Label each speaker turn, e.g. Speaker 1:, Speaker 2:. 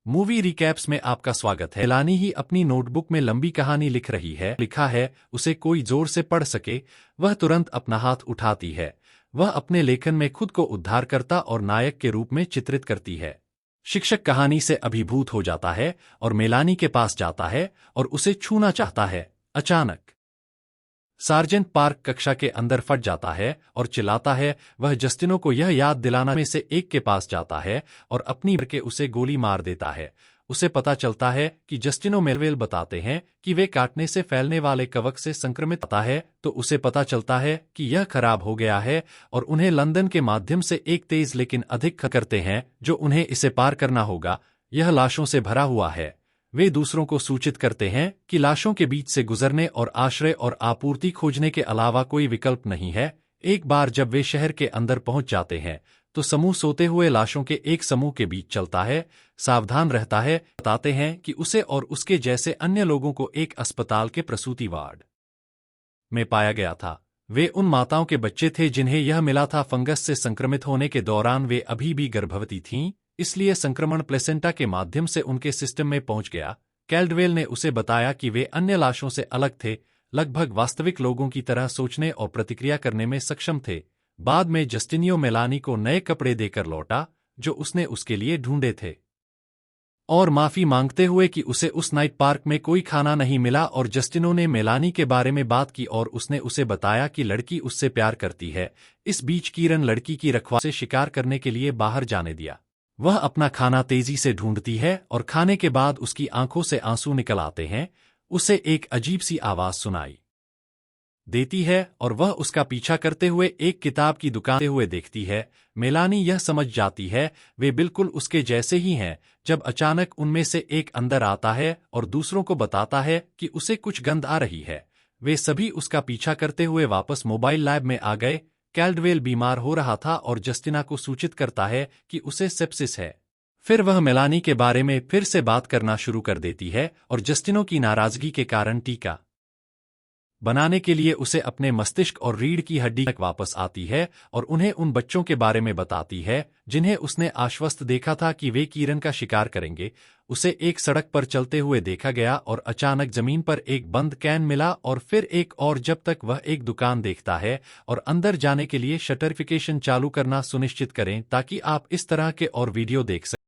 Speaker 1: Movie recaps में आपका स्वागत है। मेलानी ही अपनी नोटबुक में लंबी कहानी लिख रही है। लिखा है उसे कोई जोर से पढ़ सके। वह तुरंत अपना हाथ उठाती है। वह अपने लेखन में खुद को उद्धारकर्ता और नायक के रूप में चित्रित करती है। शिक्षक कहानी से अभिभूत हो जाता है और मेलानी के पास जाता है और उसे छूना चाहता है। अचानक सार्जेंट पार्क कक्षा के अंदर फट जाता है और चिल्लाता है। वह जस्टिनो को यह याद दिलाना में से एक के पास जाता है और अपनी के उसे गोली मार देता है। उसे पता चलता है कि जस्टिनो मेलवेल बताते हैं कि वे काटने से फैलने वाले कवक से संक्रमित होता है, तो उसे पता चलता है कि यह खराब हो गया है और उन्हें लंदन के माध्यम से एक तेज लेकिन अधिक करते हैं जो उन्हें इसे पार करना होगा। यह लाशों से भरा हुआ है। वे दूसरों को सूचित करते हैं कि लाशों के बीच से गुजरने और आश्रय और आपूर्ति खोजने के अलावा कोई विकल्प नहीं है। एक बार जब वे शहर के अंदर पहुंच जाते हैं तो समूह सोते हुए लाशों के एक समूह के बीच चलता है, सावधान रहता है। बताते हैं कि उसे और उसके जैसे अन्य लोगों को एक अस्पताल के प्रसूति वार्ड में पाया गया था। वे उन माताओं के बच्चे थे जिन्हें यह मिला था। फंगस से संक्रमित होने के दौरान वे अभी भी गर्भवती थीं, इसलिए संक्रमण प्लेसेंटा के माध्यम से उनके सिस्टम में पहुंच गया। कैल्डवेल ने उसे बताया कि वे अन्य लाशों से अलग थे, लगभग वास्तविक लोगों की तरह सोचने और प्रतिक्रिया करने में सक्षम थे। बाद में जस्टिनियो मेलानी को नए कपड़े देकर लौटा जो उसने उसके लिए ढूंढे थे और माफी मांगते हुए कि उसे उस नाइट पार्क में कोई खाना नहीं मिला। और जस्टिनो ने मेलानी के बारे में बात की और उसने उसे बताया कि लड़की उससे प्यार करती है। इस बीच कीरन लड़की की रखवाली से शिकार करने के लिए बाहर जाने दिया। वह अपना खाना तेजी से ढूंढती है और खाने के बाद उसकी आंखों से आंसू निकल आते हैं। उसे एक अजीब सी आवाज सुनाई देती है और वह उसका पीछा करते हुए एक किताब की दुकान हुए देखती है। मेलानी यह समझ जाती है वे बिल्कुल उसके जैसे ही हैं, जब अचानक उनमें से एक अंदर आता है और दूसरों को बताता है कि उसे कुछ गंध आ रही है। वे सभी उसका पीछा करते हुए वापस मोबाइल लैब में आ गए। कैल्डवेल बीमार हो रहा था और जस्टिना को सूचित करता है कि उसे सेप्सिस है। फिर वह मेलानी के बारे में फिर से बात करना शुरू कर देती है और जस्टिनो की नाराजगी के कारण टीका बनाने के लिए उसे अपने मस्तिष्क और रीढ़ की हड्डी तक वापस आती है और उन्हें उन बच्चों के बारे में बताती है जिन्हें उसने आश्वस्त देखा था कि वे कीरन का शिकार करेंगे। उसे एक सड़क पर चलते हुए देखा गया और अचानक जमीन पर एक बंद कैन मिला और फिर एक और, जब तक वह एक दुकान देखता है और अंदर जाने के लिए शटरिफिकेशन चालू करना सुनिश्चित करें ताकि आप इस तरह के और वीडियो देख सकें।